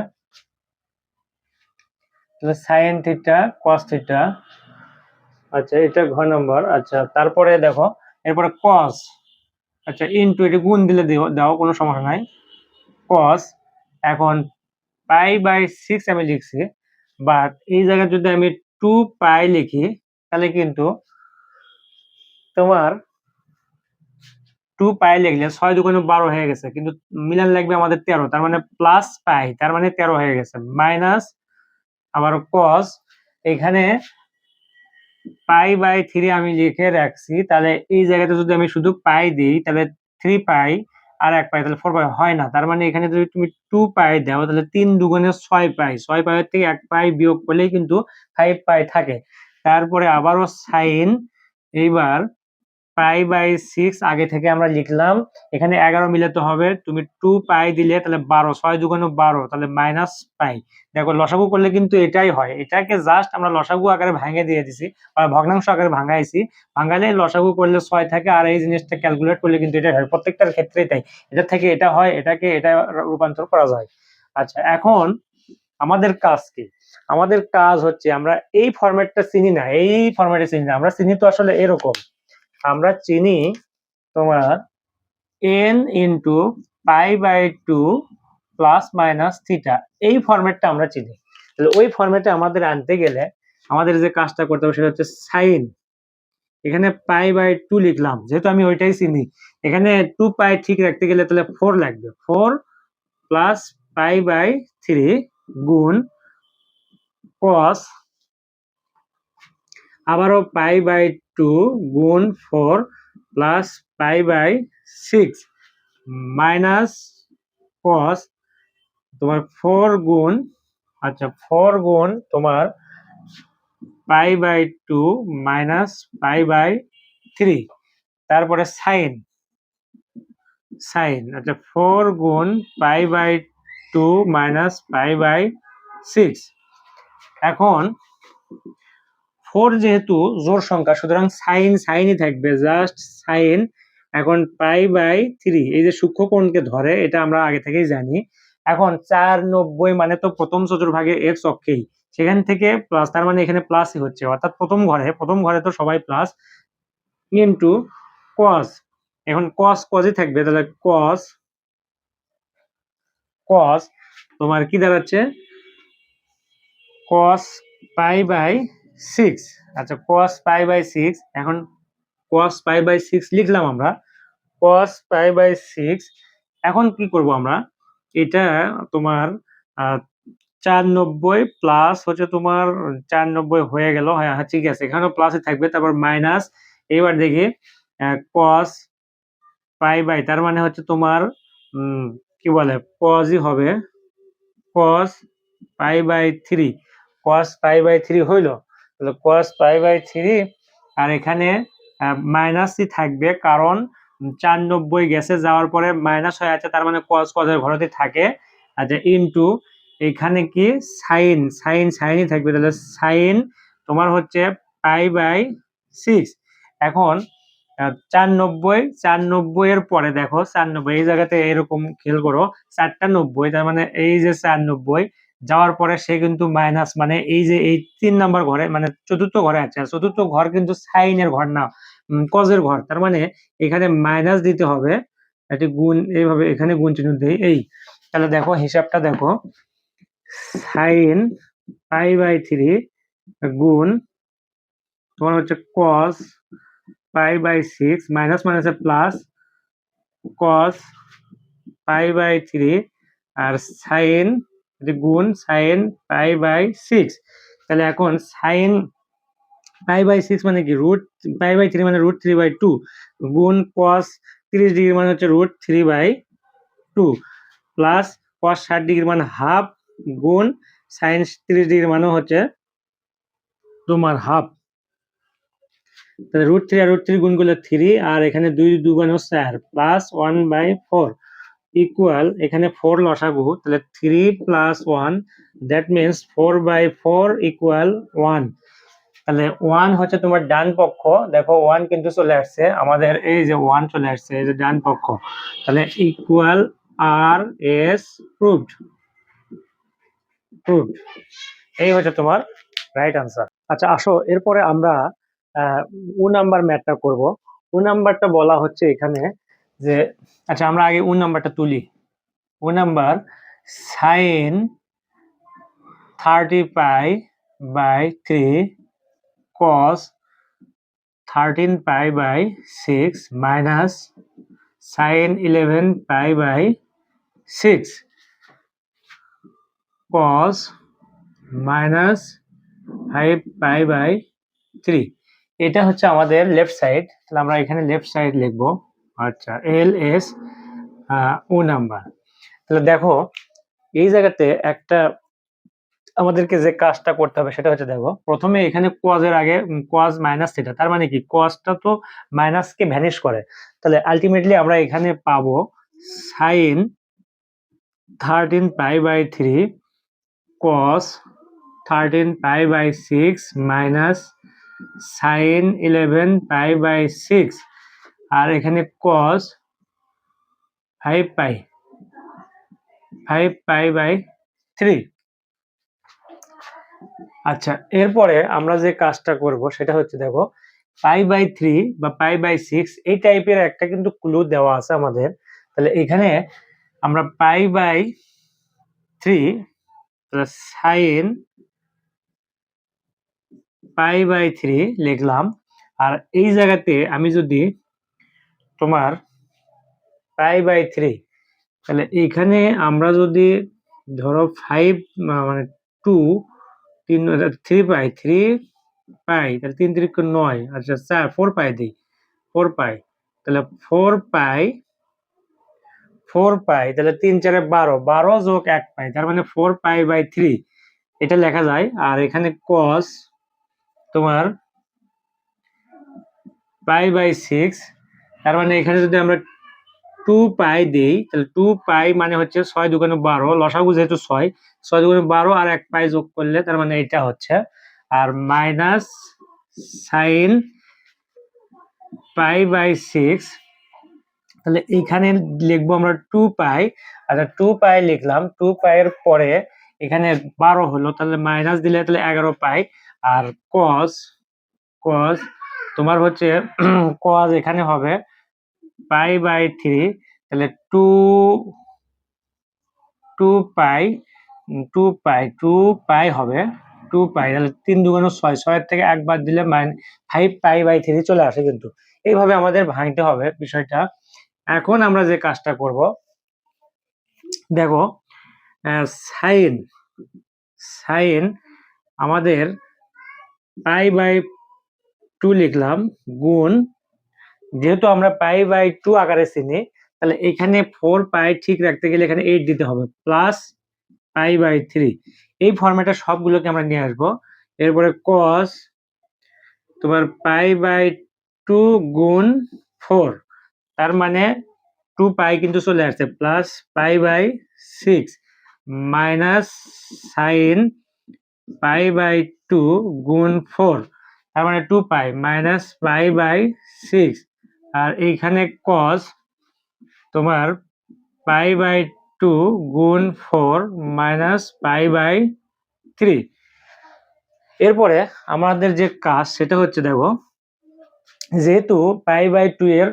তাহলে সাইন থিটা কস থিটা। আচ্ছা এটা ঘ নম্বর। আচ্ছা তারপরে দেখো এরপরে কস, আচ্ছা ইনটু, এটা গুণ দিলে দাও কোনো সমস্যা নাই, কস। এখন পাই বাই 6 আমি লিখছি, বাট এই জায়গায় যদি আমি টু পাই লিখি তাহলে কিন্তু তোমার 2 পাই লিখলে 6 দুগুণে 12 হয়ে গেছে, কিন্তু মিলান লাগবে আমাদের 13, তার মানে প্লাস পাই, তার মানে 13 হয়ে গেছে, মাইনাস আবার cos, এখানে পাই বাই 3 আমি লিখে রাখছি, তাহলে এই জায়গাতে যদি আমি শুধু পাই দিই তাহলে 3 পাই আর 1 পাই, তাহলে 4 পাই হয় না, তার মানে এখানে যদি তুমি 2 পাই দাও তাহলে 3 দুগুণে 6 পাই, 6 পাইয়ের থেকে 1 পাই বিয়োগ করলেই কিন্তু 5 পাই থাকে। তারপরে আবারও সাইন, এইবার পাই বাই 6 আগে থেকে আমরা লিখলাম, এখানে 11 মিলাতে হবে, তুমি 2 পাই দিলে তাহলে 12, 6 দুগুণে 12, তাহলে মাইনাস পাই। দেখো লসাগু করলে কিন্তু এটাই হয়, এটাকে জাস্ট আমরা লসাগু আকারে ভাঙে দিয়ে দিছি বা ভগ্নাংশ আকারে ভাঙাইছি, ভাঙালে লসাগু করলে 6 থাকে, আর এই জিনিসটা ক্যালকুলেট করলে কিন্তু এটা হয়, প্রত্যেকটার ক্ষেত্রেই তাই, এটা থেকে এটা হয়, এটাকে এটা রূপান্তর করা যায়। আচ্ছা, এখন আমাদের কাজ কি? আমাদের কাজ হচ্ছে আমরা এই ফরম্যাটটা চিনি না, এই ফরম্যাটে চিনি না, আমরা চিনি তো আসলে এরকম, আমরা চিনি তোমার n into pi by 2 plus minus theta, এই ফরম্যাটটা আমরা চিনি। তাহলে ওই ফরম্যাটে আমাদের আনতে গেলে আমাদের যে কাজটা করতে হবে সেটা হচ্ছে সাইন, এখানে পাই বাই 2 লিখলাম যেহেতু আমি ওইটাই চিনি, এখানে 2 পাই ঠিক রাখতে গেলে তাহলে 4 লাগবে, 4 প্লাস পাই বাই 3 গুণ cos, আবারও পাই বাই 2 গুণ 4 plus pi by 6 minus cos তোমার 4 গুণ, আচ্ছা 4 গুণ তোমার pi by 2 minus pi by 3, তারপরে সাইন, আচ্ছা 4 গুণ pi by 2 minus pi by 6। এখন 4 যেহেতু জোড় সংখ্যা সুতরাং সাইনই থাকবে, জাস্ট সাইন। এখন পাই বাই 3 এই যে সূক্ষ্মকোণকে ধরে, এটা আমরা আগে থেকেই জানি। এখন 490 মানে তো প্রথম চতুর্ভাগে এক্স অক্ষেই, সেখান থেকে প্লাস, তার মানে এখানে প্লাসই হচ্ছে, অর্থাৎ প্রথম ঘরে তো সবাই প্লাস, ইনটু কস, এখন কসই থাকবে, তাহলে কস তোমার কি দাঁড়াচ্ছে, cos পাই বাই 6, আচ্ছা cos পাই বাই 6, এখন cos পাই বাই 6 লিখলাম আমরা, cos পাই বাই 6, এখন কি করব আমরা, এটা তোমার 490 প্লাস হচ্ছে তোমার 490 হয়ে গেল, হ্যাঁ ঠিক আছে, এখানেও প্লাসই থাকবে, তারপর মাইনাস, এবার দেখি cos পাই বাই, তার মানে হচ্ছে তোমার কি বলে cosই হবে, cos pi by 3, cos pi by 3 হইল, তাহলে cos পাই বাই 3, আর এখানে মাইনাসই থাকবে কারণ 490 গেছে, যাওয়ার পরে মাইনাস হয়ে আছে, তার মানে cos এর ঘরতে থাকে, আচ্ছা ইনটু এখানে কি সাইনই থাকবে, তাহলে সাইন তোমার হচ্ছে পাই বাই 6। এখন 490 এর পরে দেখো 490 এই জায়গাতে এরকম খেয়াল করো, 4টা 90, তার মানে এই যে 490 যাওয়ার পরে সে কিন্তু মাইনাস, মানে এই যে এই 3 নাম্বার ঘরে মানে চতুর্থ ঘরে আছে, আর চতুর্থ ঘর কিন্তু সাইনের ঘর না, কজের ঘর, তার মানে এখানে মাইনাস দিতে হবে, এটি গুণ, এইভাবে এখানে গুণ চিহ্ন দেই, এই তাহলে দেখো হিসাবটা দেখো, সাইন পাই বাই 3 গুণ তোমার হচ্ছে cos পাই বাই 6 মাইনাস মাইনাসে প্লাস cos পাই বাই 3 আর সাইন গুণ সাইন পাই বাই 6, তাহলে এখন সাইন পাই বাই 6 মানে কি রুট পাই বাই 3 মানে রুট 3 বাই 2 গুণ cos 30 ডিগ্রি মানে হচ্ছে root 3 by 2 plus cos 60 degree মানে হাফ গুণ সাইন 30 ডিগ্রি মানে হচ্ছে তোমার হাফ, তাহলে রুট 3 আর রুট 3 গুণ করলে 3, আর এখানে 2 2 4 প্লাস 1 বাই 4 ইকুয়াল, এখানে 4 লসাগু, তাহলে 3 plus 1 that means 4 by 4 equal 1, তাহলে 1 হচ্ছে তোমার ডান পক্ষ, দেখো 1 কিন্তু চলে আসছে আমাদের, এই যে 1 চলে আসছে এই যে ডান পক্ষ, তাহলে ইকুয়াল আর এস প্রুভড, এই হচ্ছে তোমার রাইট আনসার। আচ্ছা আসো এরপরে আমরা ও নাম্বার ম্যাথটা করব। ও নাম্বারটা বলা হচ্ছে এখানে যে, আচ্ছা আমরা আগে ও নাম্বারটা তুলি, ও number sine 30 pi by 3 cos 13 pi by 6 minus sin 11 pi by 6 cos minus 5 pi by 3। এটা হচ্ছে আমাদের লেফট সাইড। তাহলে আমরা এখানে লেফট সাইড লিখবো। আচ্ছা, এল এস ও নাম্বার। তাহলে দেখো এই জায়গাতে একটা আমাদেরকে যে কাজটা করতে হবে সেটা হচ্ছে, দেখো প্রথমে এখানে cos এর আগে cos মাইনাস থিটা, তার মানে কি cosটা তো মাইনাসকে ভ্যানিশ করে। তাহলে আলটিমেটলি আমরা এখানে পাবো sin 13 pi by 3 cos 13 pi by 6 minus sin 11 pi by 6 আর এখানে cos 5 পাই বাই 3। আচ্ছা, এরপরে আমরা যে কাজটা করব সেটা হচ্ছে, দেখো পাই বাই 3 বা পাই বাই 6 এই টাইপের একটা কিন্তু ক্লু দেওয়া আছে আমাদের। তাহলে এখানে আমরা pi by 3 plus sine pi by 3 লিখলাম। আর এই জায়গাতে আমি যদি তোমার পাই বাই 3, তাহলে এখানে আমরা যদি ধরো 5 মানে 2 3 পাই 3 পাই, তাহলে 3 3 9, আচ্ছা 4 পাই দিই 4 পাই, তাহলে 4 পাই তাহলে 3 4 12, 12 যোগ 1 পাই, তার মানে 4 পাই বাই 3 এটা লেখা যায়। আর এখানে cos তোমার পাই বাই 6, তার মানে এখানে যদি আমরা 2 পাই দেই, তাহলে 2 পাই মানে হচ্ছে 6 দুগুণে 12, লসাগু যেহেতু 6 দুগুণে 12 আর 1 পাই যোগ করলে তার মানে এটা হচ্ছে। আর মাইনাস সাইন পাই বাই 6, তাহলে এইখানে লিখবো আমরা 2 পাই। আচ্ছা 2 পাই লিখলাম, 2 পাই এর পরে এখানে 12 হলো, তাহলে মাইনাস দিলে তাহলে 11 পাই। আর cos তোমার হচ্ছে cos এখানে হবে পাই বাই 3, তাহলে 2 পাই 2 পাই হবে 2 পাই, তাহলে 3 দুগুণ 6, 6 থেকে 1 বাদ দিলে 5 পাই বাই 3 চলে আসে। কিন্তু এইভাবে আমাদের ভাঙতে হবে বিষয়টা। এখন আমরা যে কাজটা করব, দেখো সাইন আমাদের পাই বাই 2 লিখলাম গুণ, যেহেতু আমরা পাই বাই 2 আকারে চিনি, তাহলে এখানে 4 পাই ঠিক রাখতে গেলে এখানে 8 দিতে হবে, প্লাস পাই বাই 3। এই ফরম্যাটে সবগুলোকে আমরা নিয়ে আসবো। এরপরে cos তোমার পাই বাই 2 গুণ 4, তার মানে 2 পাই কিন্তু চলে আসছে, plus pi by 6 minus sine pi by 2 গুণ 4, তার মানে 2 পাই মাইনাস পাই বাই 6। আর এইখানে cos তোমার পাই বাই 2 গুণ 4 মাইনাস পাই বাই 3। এরপরে আমাদের যে কাজ সেটা হচ্ছে, দেখো যেহেতু পাই বাই 2 এর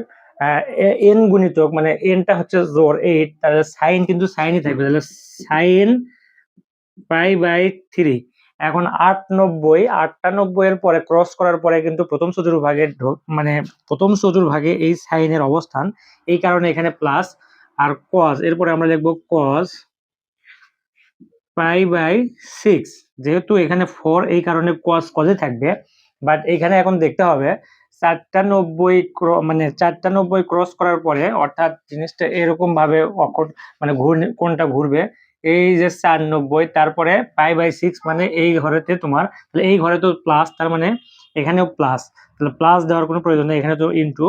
এন গুণিতক মানে এনটা হচ্ছে জোর 8, তাহলে সাইন কিন্তু সাইনই থাকবে, তাহলে সাইন পাই বাই 3। এখন 98 এর পরে ক্রস করার পরে কিন্তু প্রথম চতুর্ভাগে মানে প্রথম চতুর্ভাগে এই সাইনের অবস্থান, এই কারণে এখানে প্লাস। আর cos এরপরে আমরা লিখবো cos পাই বাই 6, যেহেতু এখানে 4 এই কারণে cos এ থাকবে। বাট এখানে এখন দেখতে হবে 490 মানে 490 ক্রস করার পরে, অর্থাৎ জিনিসটা এরকম ভাবে মানে কোনটা ঘুরবে, এই যে 490 তারপরে পাই বাই 6 মানে এই ঘরেতে তোমার, তাহলে এই ঘরে তো প্লাস, তার মানে এখানেও প্লাস, তাহলে প্লাস দেওয়ার কোনো প্রয়োজন নেই, এখানে তো ইনটু,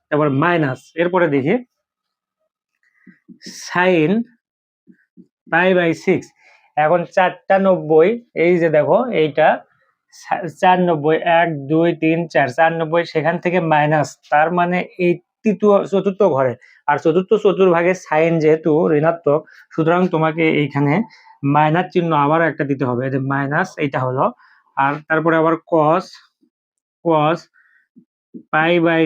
তারপর মাইনাস। এরপরে দেখি সাইন পাই বাই 6, এখন 490 এই যে দেখো এইটা 490 1 2 3 4 490, সেখান থেকে মাইনাস, তার মানে এই চতুর্থ ঘরে। আর চতুর্থ চতুর্ভাগে সাইন যেহেতু ঋণাত্মক, সুতরাং তোমাকে এইখানে মাইনাস চিহ্ন আবার একটা দিতে হবে, যে মাইনাস এইটা হলো। আর তারপরে আবার cos পাই বাই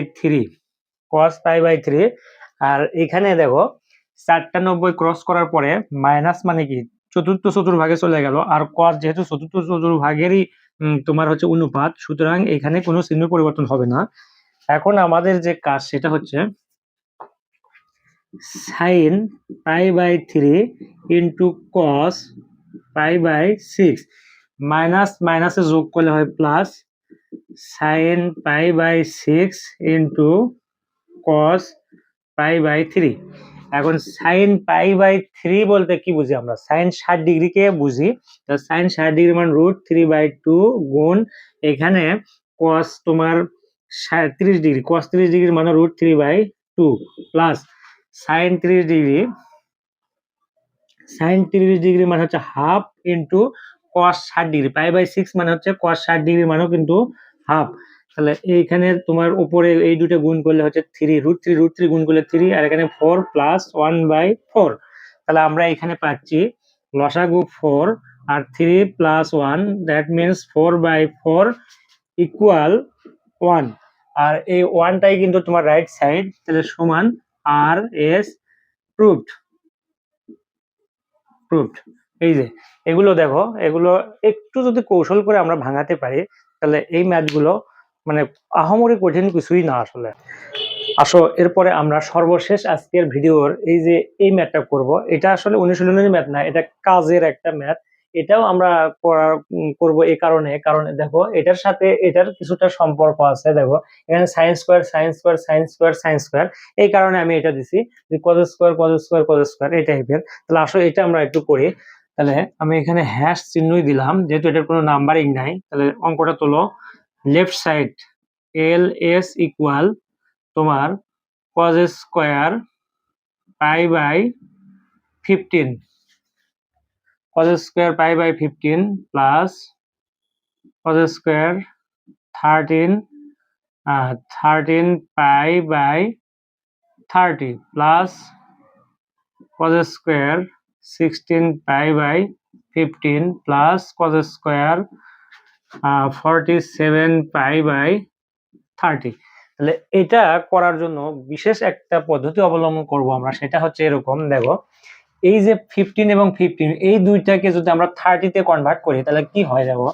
3 আর এখানে দেখো 490 ক্রস করার পরে মাইনাস মানে কি চতুর্থ চতুর্ভাগে চলে গেল, আর cos যেহেতু চতুর্থ চতুর্ভাগেরই তোমার হচ্ছে অনুপাত, সুতরাং এখানে কোনো চিহ্ন পরিবর্তন হবে না। এখন আমাদের যে কাজ সেটা হচ্ছে সাইন π/3 ইন্টু কস π/6 মাইনাস মাইনাসে যোগ করলে হয় প্লাস সাইন π/6 ইন্টু কস π/3। এখন সাইন π/3 বলতে কি বুঝি আমরা? সাইন 60 ডিগ্রিকে বুঝি। তো সাইন 60 ডিগ্রি মানে √3/2 গুণ এখানে কস তোমার 30 ডিগ্রি, কস 30 ডিগ্রি মানে √3/2 plus sine 30 degree, sine 30 degree মানে হচ্ছে হাফ ইন্টু কস 60 ডিগ্রি, π/6 মানে হচ্ছে কস 60 ডিগ্রি মানেও কিন্তু হাফ। তাহলে এইখানে তোমার উপরে এই দুটো গুণ করলে হচ্ছে 3 √3 গুণ করলে 3 আর এখানে 4 প্লাস 1/4। তাহলে আমরা এখানে পাচ্ছি লসাগু 4 আর 3 প্লাস 1 দ্যাট মিনস 4/4 ইকুয়াল 1। আর এই 1টাই কিন্তু তোমার রাইট সাইড, তাহলে সমান আর এস প্রুভড। প্রুভড। এই যে এগুলো দেখো, এগুলো একটু যদি কৌশল করে আমরা ভাঙাতে পারি তাহলে এই ম্যাথগুলো মানে আহামরি কঠিন কিছুই না আসলে। আসো এরপরে আমরা সর্বশেষ আজকের ভিডিওর এই যে এই ম্যাথটা করব, এটা আসলে অনুশীলনের ম্যাথ না, এটা কাজের একটা ম্যাথ। এটাও আমরা করব এই কারণে, কারণ দেখো এটার সাথে এটার কিছুটা সম্পর্ক আছে। দেখো এখানে sine square sine square sine square sine square, এই কারণে আমি এটা দিছি যে cos square cos square cos square এই টাইপের। তাহলে আসলে এটা আমরা একটু করি। তাহলে আমি এখানে হ্যাশ চিহ্নই দিলাম যেহেতু এটার কোনো নাম্বারিং নাই। তাহলে অঙ্কটা তোলো। Left side L S equal তোমার cos square π/15, cos square π/15 plus cos square 13 π/30 plus cos square 16 π/15 plus cos square 47 π/30। তাহলে এটা করার জন্য বিশেষ একটা পদ্ধতি অবলম্বন করব আমরা, সেটা হচ্ছে এরকম। দেখো এই যে 15 এবং 15 এই দুইটাকে যদি আমরা 30 তে কনভার্ট করি তাহলে কি হয়? দেখো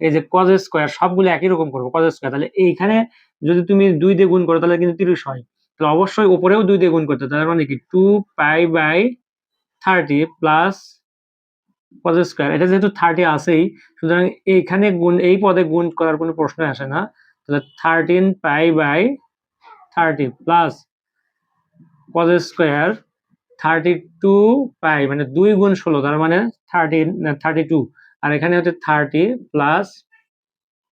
এই যে cos স্কয়ার সবগুলো একই রকম করবো cos স্কয়ার, তাহলে এইখানে যদি তুমি 2 দিয়ে গুণ করো তাহলে কিন্তু 30 হয়। তাহলে অবশ্যই উপরেও 2 দিয়ে গুণ করতে, তার মানে কি 2π/30 প্লাস cos স্কয়ার, এটা যেহেতু 30 আছেই সুতরাং এইখানে গুণ, এই পদে গুণ করার কোনো প্রশ্ন আসে না। তাহলে 13π/30 প্লাস cos স্কয়ার 32π মানে 2 গুণ 16 তার মানে 32, আর এখানে হচ্ছে 30 প্লাস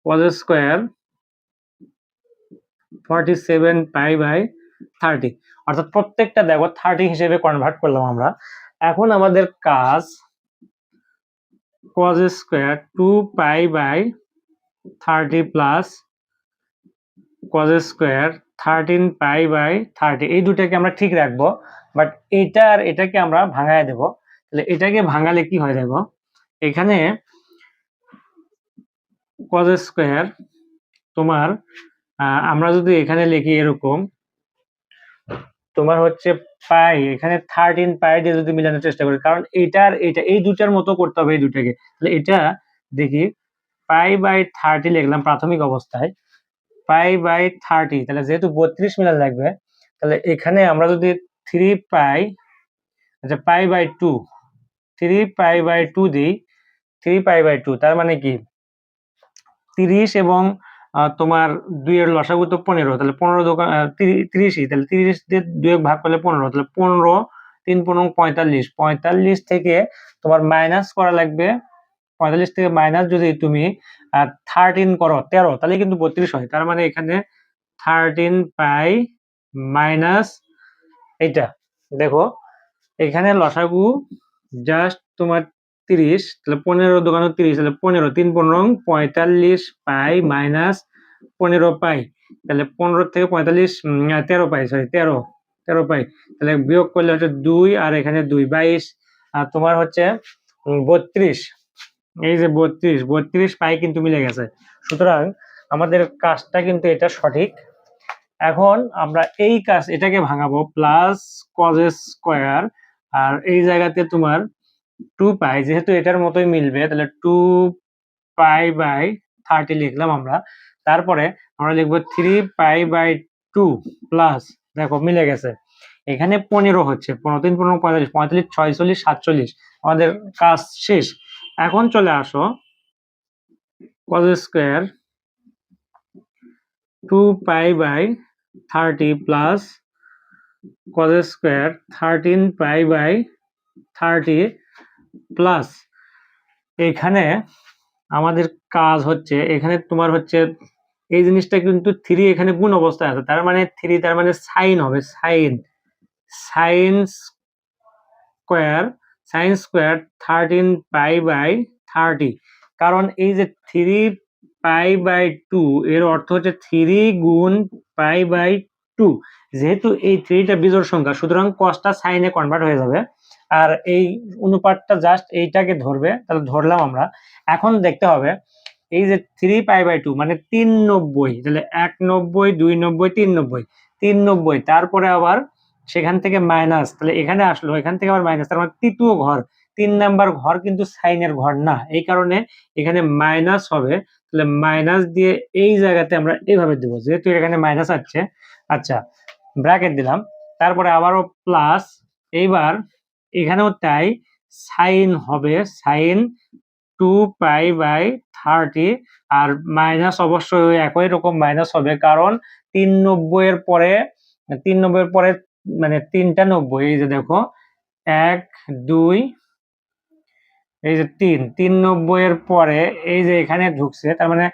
cos স্কয়ার 47π/30, অর্থাৎ প্রত্যেকটা দেখো 30 হিসেবে কনভার্ট করলাম আমরা। এখন আমাদের কাজ cos square 2π/30 plus cos square 13π/30 এই দুটাকে আমরা ঠিক রাখবো, বাট এটা আর এটাকে আমরা ভাঙায় দেব। তাহলে এটাকে ভাঙালে কি হয়? দেখো এখানে cos স্কয়ার তোমার আমরা যদি এখানে লিখি এরকম, তোমার হচ্ছে পাই, এখানে 13 পাই দিয়ে যদি মিলানোর চেষ্টা করি, কারণ এটার এটা এই দুটার মতো করতে হবে এই দুটাকে। তাহলে এটা দেখি π/30 লিখলাম প্রাথমিক অবস্থায়, π/30 তাহলে যেহেতু 32 মিলান লাগবে তাহলে এখানে আমরা যদি 3π, আচ্ছা π/2, 3π/2 দিই, 3π/2 তার মানে কি 30 এবং তোমার 2 এর লসাগু তো 15, তাহলে 15 30ই, তাহলে 30 দিয়ে 2 ভাগ করলে 15, তাহলে 15 3 15 45, 45 থেকে তোমার মাইনাস করা লাগবে। 45 থেকে মাইনাস যদি তুমি 13 করো 13 তাহলে কিন্তু 32 হয়। তার মানে এখানে 13π মাইনাস এইটা, দেখো এখানে লসাগু জাস্ট তোমার 30, তাহলে 15 দোকানে 30, তাহলে 15 3 15 45 পাই মাইনাস 15 পাই, তাহলে 15 থেকে 45 13 পাই, সরি 13 পাই, তাহলে বিয়োগ করলে হচ্ছে 2 আর এখানে 2 22 আর তোমার হচ্ছে 32, এই যে 32 পাই কিন্তু মিলে গেছে। সুতরাং আমাদের কাজটা কিন্তু এটা সঠিক। এখন আমরা এই কাজ এটাকে ভাঙাবো প্লাস cos স্কয়ার, আর এই জায়গাতে তোমার 2π যেহেতু এটার মতোই মিলবে তাহলে 2π/30 30 লিখলাম আমরা। তারপরে আমরা লিখবো 3π/2 প্লাস, দেখো মিলে গেছে, এখানে 15 হচ্ছে, 15 3 15 45, 45 46 47, আমাদের কাজ শেষ। এখন চলে আসো cos square 2π/30 plus cos square 13π/30 plus, এখানে আমাদের কাজ হচ্ছে, এখানে তোমার হচ্ছে এই জিনিসটা কিন্তু 3 এখানে গুণ অবস্থায় আছে, তার মানে 3 তার মানে সাইন হবে, সাইন সাইন স্কয়ার 13π/30, কারণ এই যে 3π/2 এর অর্থ হচ্ছে 3 গুণ π/2, যেহেতু এই 3টা বিজোড় সংখ্যা সুতরাং cosটা সাইনে কনভার্ট হয়ে যাবে, আর এই অনুপাতটা জাস্ট এইটাকে ধরবে, তাহলে ধরলাম আমরা। এখন দেখতে হবে এই যে 3π/2 মানে 390, তাহলে 190 290 390 390, তারপরে আবার সেখান থেকে মাইনাস, তাহলে এখানে আসলো, এখান থেকে আবার মাইনাস, তার মানে তৃতীয় ঘর, 3 নাম্বার ঘর কিন্তু সাইনের ঘর না, এই কারণে এখানে মাইনাস হবে। তাহলে মাইনাস দিয়ে এই জায়গাতে আমরা এইভাবে দেবো, যেহেতু এখানে মাইনাস আছে, আচ্ছা ব্র্যাকেট দিলাম, তারপরে আবারও প্লাস, এইবার এখানেও তাই সাইন হবে, সাইন 2π/30, আর মাইনাস অবশ্যই একই রকম মাইনাস হবে, কারণ 390 এর পরে, 390 এর পরে মানে 3টা 90, এই যে দেখো 1 2, এই যে 390 এর পরে এই যে এখানে ঢুকছে, তার মানে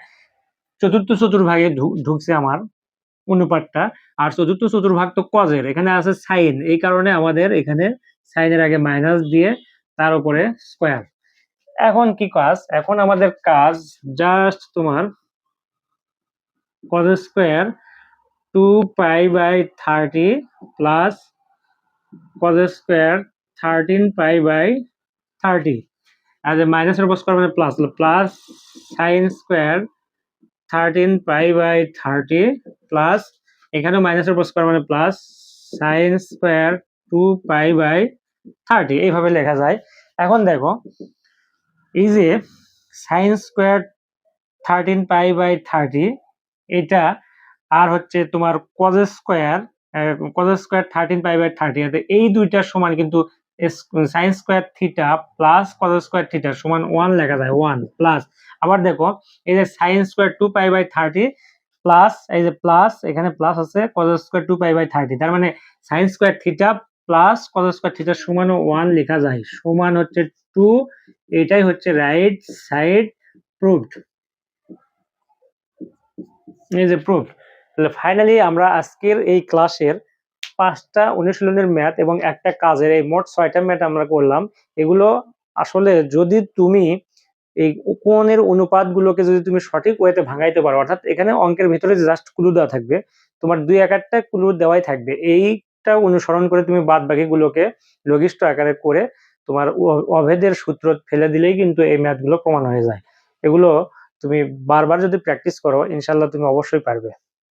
চতুর্থ চতুর্ভাগে ঢুকছে আমার অনুপাতটা, আর চতুর্থ চতুর্ভাগ তো কজের, এখানে আছে সাইন, এই কারণে আমাদের এখানে সাইনের আগে মাইনাস দিয়ে তার উপরে স্কয়ার। এখন কি কাজ, এখন আমাদের কাজ জাস্ট তোমার cos square 2π/30 plus cos square 13π/30, আর মাইনাসের উপর স্কয়ার মানে plus, plus sine square 13π/30 plus, এখানেও মাইনাসের উপর স্কয়ার মানে প্লাস সাইন স্কয়ার 2π/30, এইভাবে লেখা যায়। এখন দেখো এই যে সাইন স্কয়ার 13π/30 এটা, আর হচ্ছে তোমার cos স্কয়ার 13π/30, এই দুইটার সমান কিন্তু sine square theta plus cos square theta সমান 1 লেখা যায়, 1 প্লাস, আবার দেখো এই যে সাইন স্কয়ার 2π/30 প্লাস, এই যে প্লাস এখানে প্লাস আছে cos স্কয়ার 2π/30, তার মানে sine square theta plus cos square theta সমান 1 লেখা যায়, সমান হচ্ছে 2, এটাই হচ্ছে রাইট সাইড প্রুভড, এই যে প্রুফ। তাহলে ফাইনালি আমরা আজকের এই ক্লাসের 5টা অনুশীলনের ম্যাথ এবং একটা কাজের এই মোট 6টা ম্যাথ আমরা করলাম। এগুলো আসলে যদি তুমি এই কোণের অনুপাতগুলোকে যদি তুমি সঠিক ওয়েতে ভাঙাইতে পারো, অর্থাৎ এখানে অঙ্কের ভিতরে জাস্ট ক্লু দেওয়া থাকবে, তোমার 2-1টা ক্লু দেওয়াই থাকবে, এইটা অনুসরণ করে তুমি বাদ বাকিগুলোকে লঘিষ্ঠ আকারে করে তোমার অভেদের সূত্র ফেলে দিলেই কিন্তু এই ম্যাথগুলো প্রমাণ হয়ে যায়। এগুলো তুমি বারবার যদি প্র্যাকটিস করো ইনশাল্লাহ তুমি অবশ্যই পারবে।